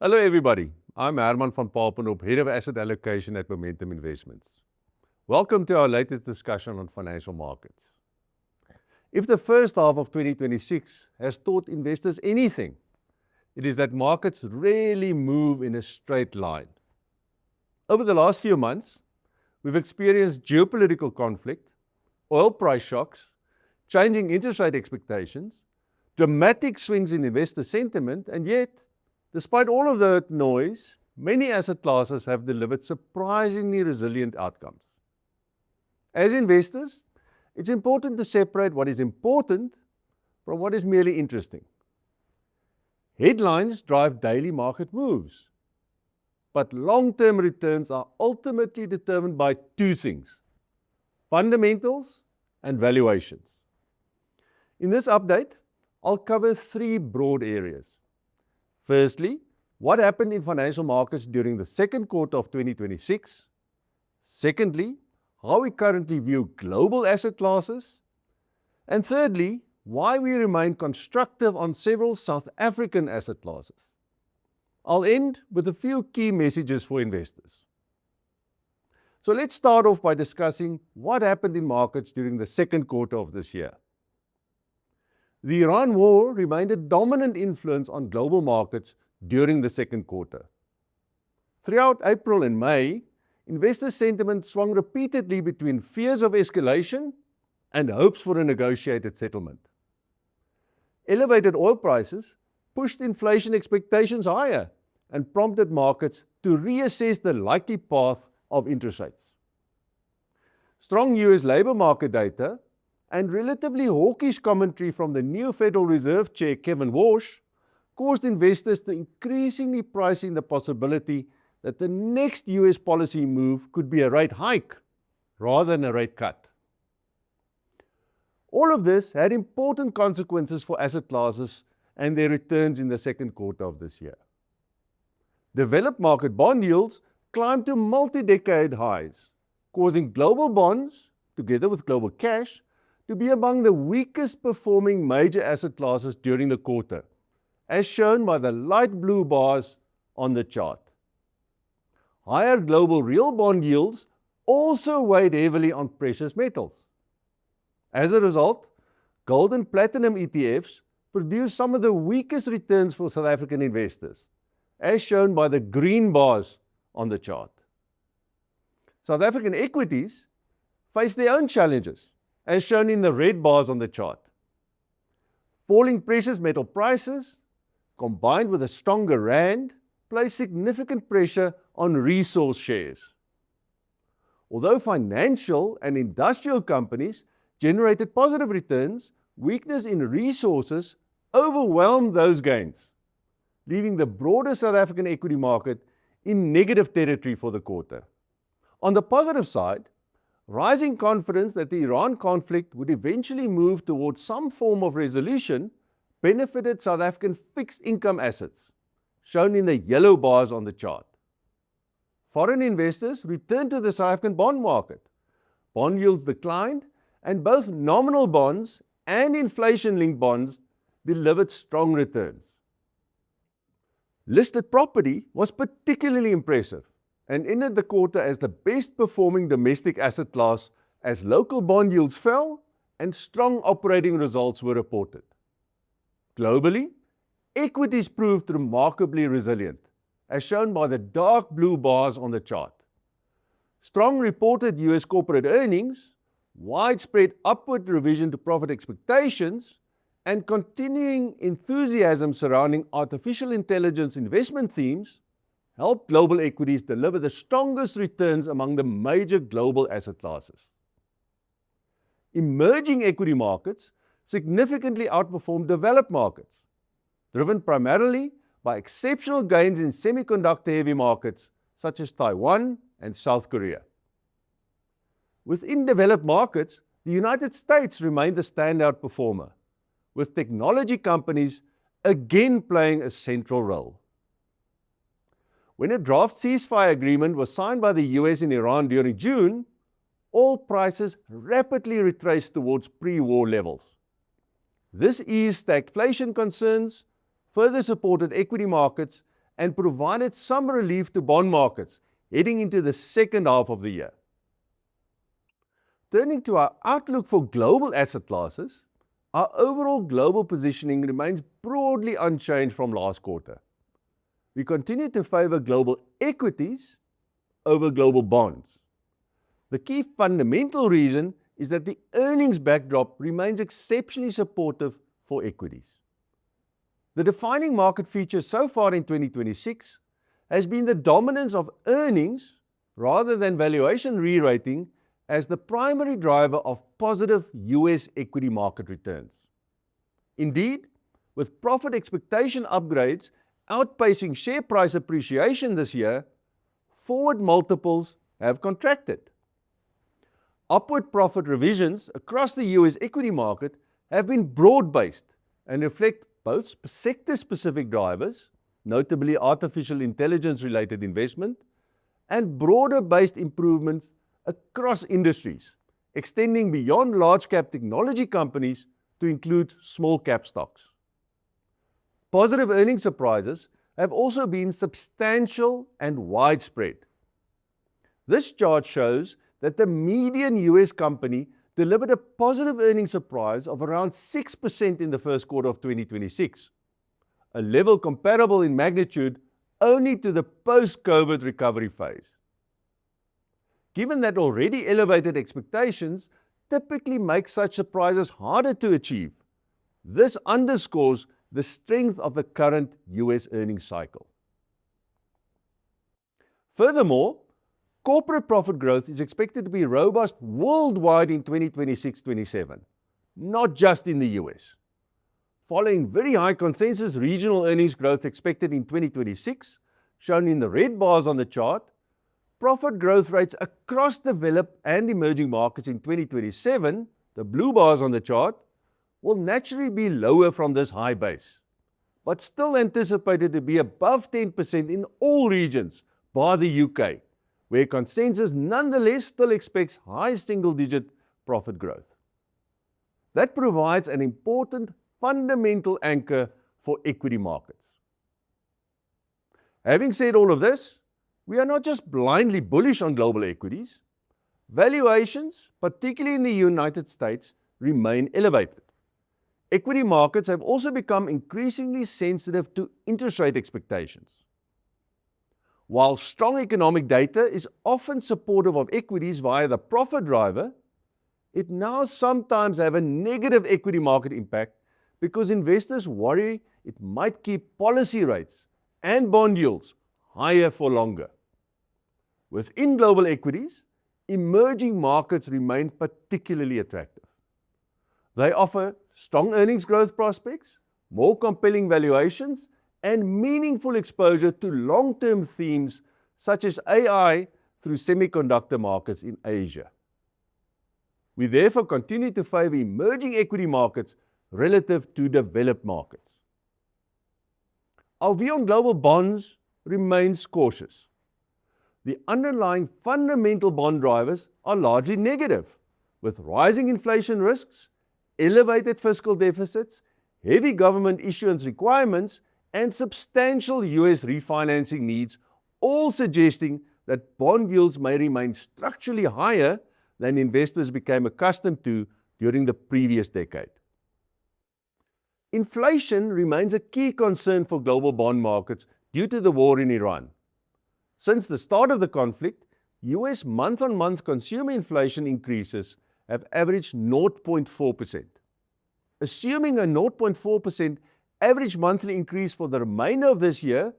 Hello everybody, I'm Herman van Papenop, Head of Asset Allocation at Momentum Investments. Welcome to our latest discussion on financial markets. If the first half of 2026 has taught investors anything, it is that markets rarely move in a straight line. Over the last few months, we've experienced geopolitical conflict, oil price shocks, changing interest rate expectations, dramatic swings in investor sentiment, and yet, despite all of that noise, many asset classes have delivered surprisingly resilient outcomes. As investors, it's important to separate what is important from what is merely interesting. Headlines drive daily market moves, but long-term returns are ultimately determined by two things: fundamentals and valuations. In this update, I'll cover three broad areas. Firstly, what happened in financial markets during the second quarter of 2026? Secondly, how we currently view global asset classes. And thirdly, why we remain constructive on several South African asset classes. I'll end with a few key messages for investors. So let's start off by discussing what happened in markets during the second quarter of this year. The Iran war remained a dominant influence on global markets during the second quarter. Throughout April and May, investor sentiment swung repeatedly between fears of escalation and hopes for a negotiated settlement. Elevated oil prices pushed inflation expectations higher and prompted markets to reassess the likely path of interest rates. Strong US labor market data and relatively hawkish commentary from the new Federal Reserve Chair Kevin Warsh caused investors to increasingly price in the possibility that the next US policy move could be a rate hike rather than a rate cut. All of this had important consequences for asset classes and their returns in the second quarter of this year. Developed market bond yields climbed to multi-decade highs, causing global bonds, together with global cash, to be among the weakest performing major asset classes during the quarter, as shown by the light blue bars on the chart. Higher global real bond yields also weighed heavily on precious metals. As a result, gold and platinum ETFs produced some of the weakest returns for South African investors, as shown by the green bars on the chart. South African equities faced their own challenges, as shown in the red bars on the chart. Falling precious metal prices, combined with a stronger rand, placed significant pressure on resource shares. Although financial and industrial companies generated positive returns, weakness in resources overwhelmed those gains, leaving the broader South African equity market in negative territory for the quarter. On the positive side, rising confidence that the Iran conflict would eventually move towards some form of resolution benefited South African fixed income assets, shown in the yellow bars on the chart. Foreign investors returned to the South African bond market. Bond yields declined, and both nominal bonds and inflation-linked bonds delivered strong returns. Listed property was particularly impressive and ended the quarter as the best performing domestic asset class as local bond yields fell and strong operating results were reported. Globally, equities proved remarkably resilient, as shown by the dark blue bars on the chart. Strong reported US corporate earnings, widespread upward revision to profit expectations, and continuing enthusiasm surrounding artificial intelligence investment themes helped global equities deliver the strongest returns among the major global asset classes. Emerging equity markets significantly outperformed developed markets, driven primarily by exceptional gains in semiconductor-heavy markets such as Taiwan and South Korea. Within developed markets, the United States remained the standout performer, with technology companies again playing a central role. When a draft ceasefire agreement was signed by the US and Iran during June, oil prices rapidly retraced towards pre-war levels. This eased stagflation concerns, further supported equity markets, and provided some relief to bond markets heading into the second half of the year. Turning to our outlook for global asset classes, our overall global positioning remains broadly unchanged from last quarter. We continue to favor global equities over global bonds. The key fundamental reason is that the earnings backdrop remains exceptionally supportive for equities. The defining market feature so far in 2026 has been the dominance of earnings rather than valuation re-rating as the primary driver of positive US equity market returns. Indeed, with profit expectation upgrades outpacing share price appreciation this year, forward multiples have contracted. Upward profit revisions across the US equity market have been broad-based and reflect both sector-specific drivers, notably artificial intelligence-related investment, and broader-based improvements across industries, extending beyond large-cap technology companies to include small-cap stocks. Positive earnings surprises have also been substantial and widespread. This chart shows that the median US company delivered a positive earnings surprise of around 6% in the first quarter of 2026, a level comparable in magnitude only to the post-COVID recovery phase. Given that already elevated expectations typically make such surprises harder to achieve, this underscores the strength of the current US earnings cycle. Furthermore, corporate profit growth is expected to be robust worldwide in 2026-27, not just in the US. Following very high consensus regional earnings growth expected in 2026, shown in the red bars on the chart, profit growth rates across developed and emerging markets in 2027, the blue bars on the chart, will naturally be lower from this high base, but still anticipated to be above 10% in all regions, bar the UK, where consensus nonetheless still expects high single-digit profit growth. That provides an important fundamental anchor for equity markets. Having said all of this, we are not just blindly bullish on global equities. Valuations, particularly in the United States, remain elevated. Equity markets have also become increasingly sensitive to interest rate expectations. While strong economic data is often supportive of equities via the profit driver, it now sometimes has a negative equity market impact because investors worry it might keep policy rates and bond yields higher for longer. Within global equities, emerging markets remain particularly attractive. They offer strong earnings growth prospects, more compelling valuations, and meaningful exposure to long-term themes such as AI through semiconductor markets in Asia. We therefore continue to favor emerging equity markets relative to developed markets. Our view on global bonds remains cautious. The underlying fundamental bond drivers are largely negative, with rising inflation risks, elevated fiscal deficits, heavy government issuance requirements, and substantial US refinancing needs, all suggesting that bond yields may remain structurally higher than investors became accustomed to during the previous decade. Inflation remains a key concern for global bond markets due to the war in Iran. Since the start of the conflict, US month-on-month consumer inflation increases have averaged 0.4%. Assuming a 0.4% average monthly increase for the remainder of this year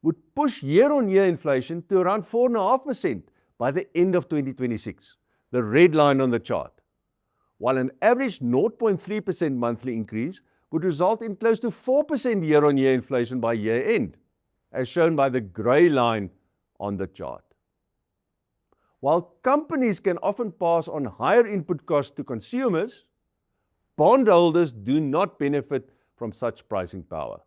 would push year-on-year inflation to around 4.5% by the end of 2026, the red line on the chart, while an average 0.3% monthly increase would result in close to 4% year-on-year inflation by year-end, as shown by the grey line on the chart. While companies can often pass on higher input costs to consumers, bondholders do not benefit from such pricing power.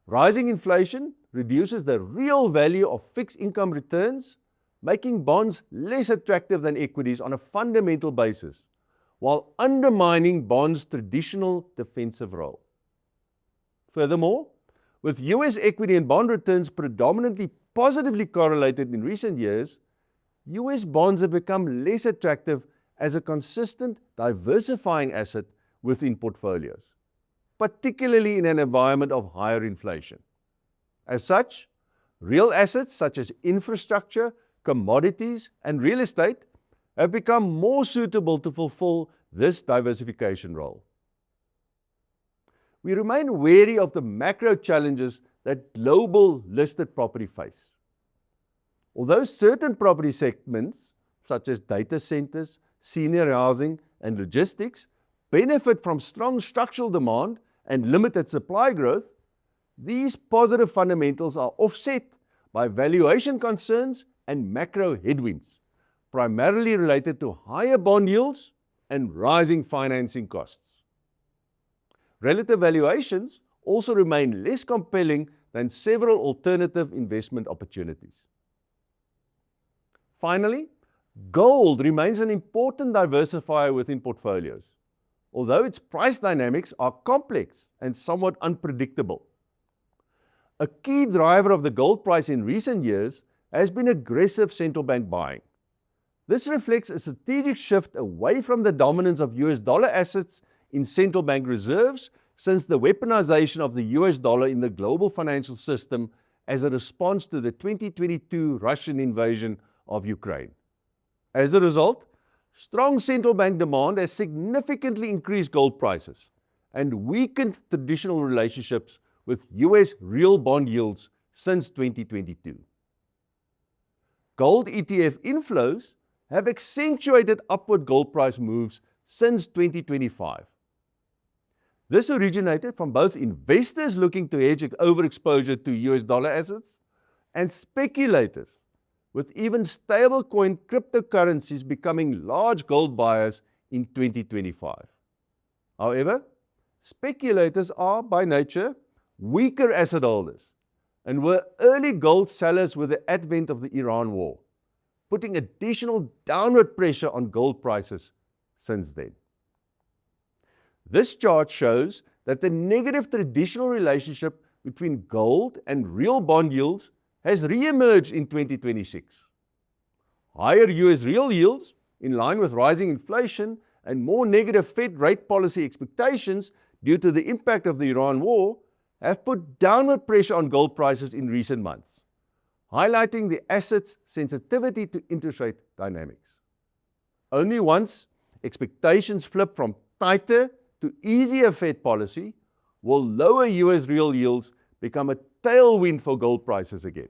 Rising inflation reduces the real value of fixed income returns, making bonds less attractive than equities on a fundamental basis, while undermining bonds' traditional defensive role. Furthermore, With US equity and bond returns predominantly positively correlated in recent years, US bonds have become less attractive as a consistent, diversifying asset within portfolios, particularly in an environment of higher inflation. As such, real assets such as infrastructure, commodities, and real estate have become more suitable to fulfill this diversification role. We remain wary of the macro challenges that global listed property face. Although certain property segments, such as data centers, senior housing, and logistics, benefit from strong structural demand and limited supply growth, these positive fundamentals are offset by valuation concerns and macro headwinds, primarily related to higher bond yields and rising financing costs. Relative valuations also remain less compelling than several alternative investment opportunities. Finally, gold remains an important diversifier within portfolios, although its price dynamics are complex and somewhat unpredictable. A key driver of the gold price in recent years has been aggressive central bank buying. This reflects a strategic shift away from the dominance of US dollar assets in central bank reserves since the weaponization of the US dollar in the global financial system as a response to the 2022 Russian invasion of Ukraine. As a result, strong central bank demand has significantly increased gold prices and weakened traditional relationships with US real bond yields since 2022. Gold ETF inflows have accentuated upward gold price moves since 2025. This originated from both investors looking to hedge overexposure to US dollar assets and speculators, with even stablecoin cryptocurrencies becoming large gold buyers in 2025. However, speculators are by nature weaker asset holders and were early gold sellers with the advent of the Iran war, putting additional downward pressure on gold prices since then. This chart shows that the negative traditional relationship between gold and real bond yields has re-emerged in 2026. Higher US real yields, in line with rising inflation and more negative Fed rate policy expectations due to the impact of the Iran war, have put downward pressure on gold prices in recent months, highlighting the asset's sensitivity to interest rate dynamics. Only once expectations flip from tighter to easier Fed policy will lower US real yields become a tailwind for gold prices again.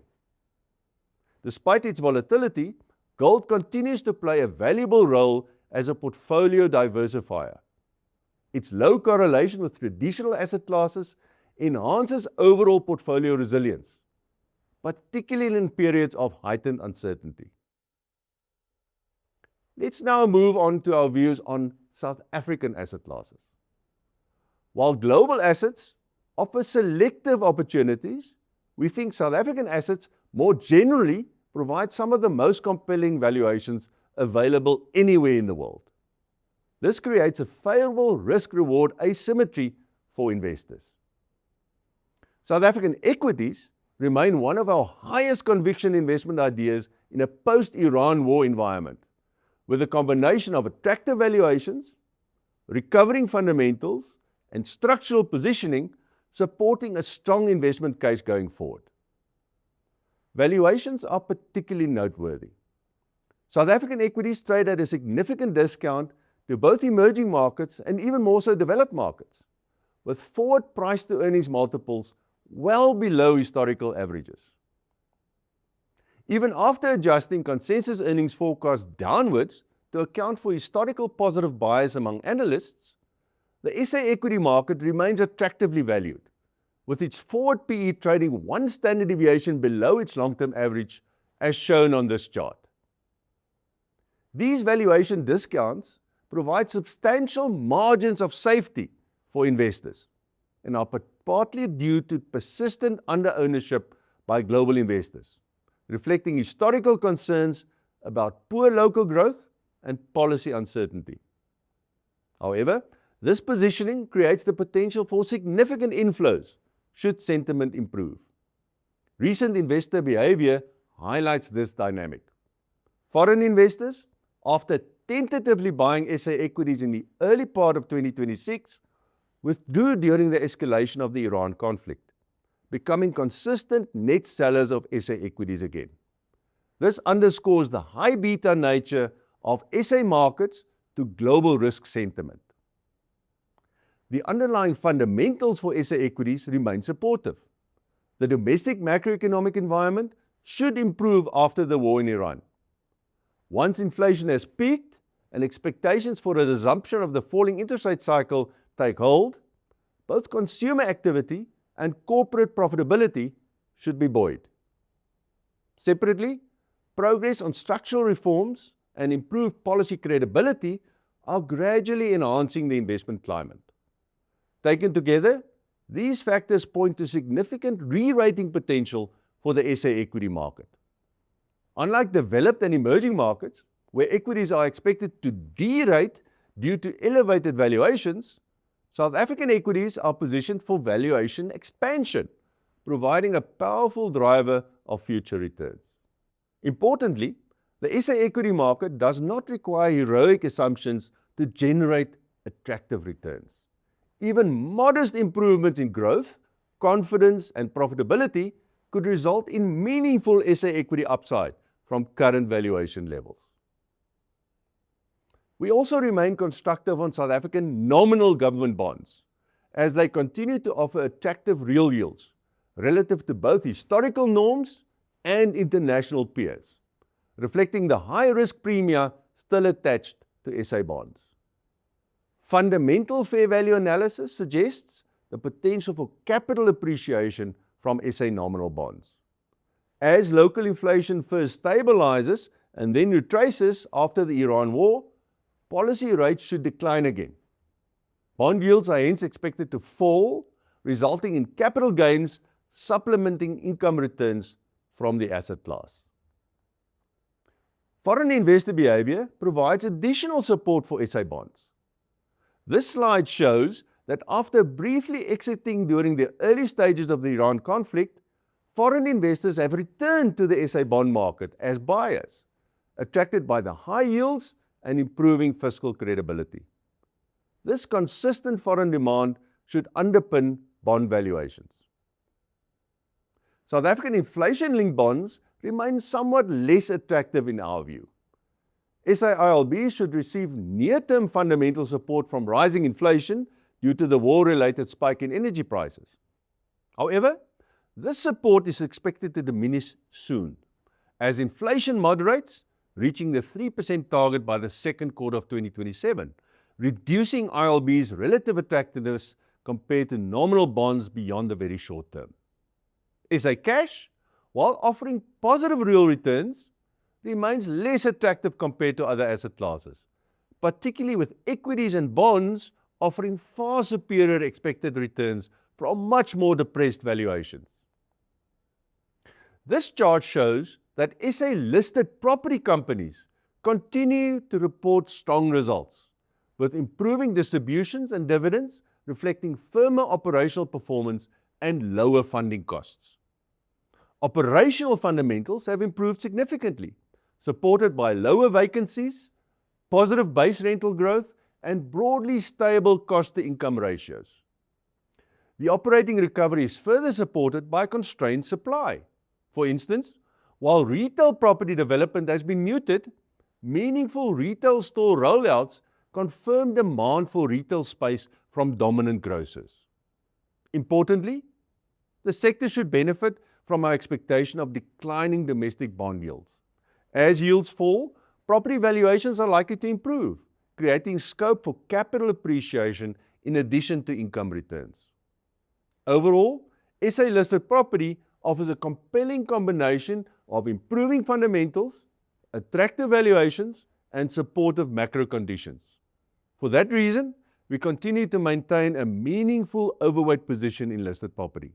Despite its volatility, gold continues to play a valuable role as a portfolio diversifier. Its low correlation with traditional asset classes enhances overall portfolio resilience, particularly in periods of heightened uncertainty. Let's now move on to our views on South African asset classes. While global assets offer selective opportunities, we think South African assets more generally provide some of the most compelling valuations available anywhere in the world. This creates a favorable risk-reward asymmetry for investors. South African equities remain one of our highest conviction investment ideas in a post-Iran war environment, with a combination of attractive valuations, recovering fundamentals, and structural positioning supporting a strong investment case going forward. Valuations are particularly noteworthy. South African equities trade at a significant discount to both emerging markets and even more so developed markets, with forward price to earnings multiples well below historical averages. Even after adjusting consensus earnings forecasts downwards to account for historical positive bias among analysts, the SA equity market remains attractively valued, with its forward PE trading one standard deviation below its long-term average, as shown on this chart. These valuation discounts provide substantial margins of safety for investors and are partly due to persistent under-ownership by global investors, reflecting historical concerns about poor local growth and policy uncertainty. However, this positioning creates the potential for significant inflows should sentiment improve. Recent investor behavior highlights this dynamic. Foreign investors, after tentatively buying SA equities in the early part of 2026, withdrew during the escalation of the Iran conflict, becoming consistent net sellers of SA equities again. This underscores the high beta nature of SA markets to global risk sentiment. The underlying fundamentals for SA equities remain supportive. The domestic macroeconomic environment should improve after the war in Iran. Once inflation has peaked and expectations for a resumption of the falling interest rate cycle take hold, both consumer activity and corporate profitability should be buoyed. Separately, progress on structural reforms and improved policy credibility are gradually enhancing the investment climate. Taken together, these factors point to significant re-rating potential for the SA equity market. Unlike developed and emerging markets, where equities are expected to de-rate due to elevated valuations, South African equities are positioned for valuation expansion, providing a powerful driver of future returns. Importantly, the SA equity market does not require heroic assumptions to generate attractive returns. Even modest improvements in growth, confidence, and profitability could result in meaningful SA equity upside from current valuation levels. We also remain constructive on South African nominal government bonds, as they continue to offer attractive real yields relative to both historical norms and international peers, reflecting the high risk premia still attached to SA bonds. Fundamental fair value analysis suggests the potential for capital appreciation from SA nominal bonds. As local inflation first stabilizes and then retraces after the Iran war, policy rates should decline again. Bond yields are hence expected to fall, resulting in capital gains supplementing income returns from the asset class. Foreign investor behavior provides additional support for SA bonds. This slide shows that after briefly exiting during the early stages of the Iran conflict, foreign investors have returned to the SA bond market as buyers, attracted by the high yields and improving fiscal credibility. This consistent foreign demand should underpin bond valuations. South African inflation-linked bonds remain somewhat less attractive in our view. SAILB should receive near-term fundamental support from rising inflation due to the war-related spike in energy prices. However, this support is expected to diminish soon as inflation moderates, reaching the 3% target by the second quarter of 2027, reducing ILB's relative attractiveness compared to nominal bonds beyond the very short term. SA cash, while offering positive real returns, remains less attractive compared to other asset classes, particularly with equities and bonds offering far superior expected returns from much more depressed valuations. This chart shows that SA listed property companies continue to report strong results, with improving distributions and dividends reflecting firmer operational performance and lower funding costs. Operational fundamentals have improved significantly, supported by lower vacancies, positive base rental growth, and broadly stable cost-to-income ratios. The operating recovery is further supported by constrained supply. For instance, while retail property development has been muted, meaningful retail store rollouts confirm demand for retail space from dominant grocers. Importantly, the sector should benefit from our expectation of declining domestic bond yields. As yields fall, property valuations are likely to improve, creating scope for capital appreciation in addition to income returns. Overall, SA-listed property offers a compelling combination of improving fundamentals, attractive valuations, and supportive macro conditions. For that reason, we continue to maintain a meaningful overweight position in listed property.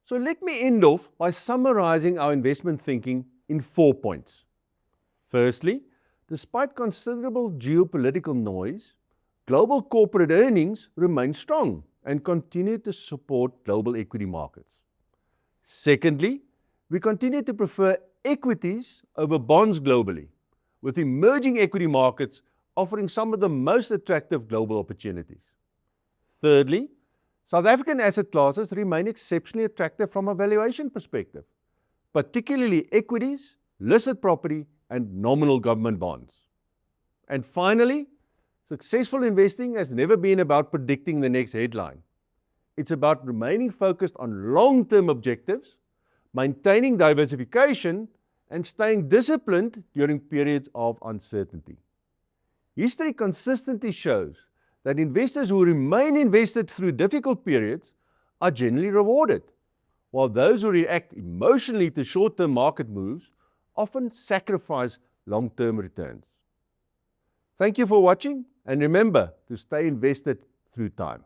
So let me end off by summarizing our investment thinking in 4 points. Firstly, despite considerable geopolitical noise, global corporate earnings remain strong, and continue to support global equity markets. Secondly, we continue to prefer equities over bonds globally, with emerging equity markets offering some of the most attractive global opportunities. Thirdly, South African asset classes remain exceptionally attractive from a valuation perspective, particularly equities, listed property, and nominal government bonds. And finally, successful investing has never been about predicting the next headline. It's about remaining focused on long-term objectives, maintaining diversification, and staying disciplined during periods of uncertainty. History consistently shows that investors who remain invested through difficult periods are generally rewarded, while those who react emotionally to short-term market moves often sacrifice long-term returns. Thank you for watching, and remember to stay invested through time.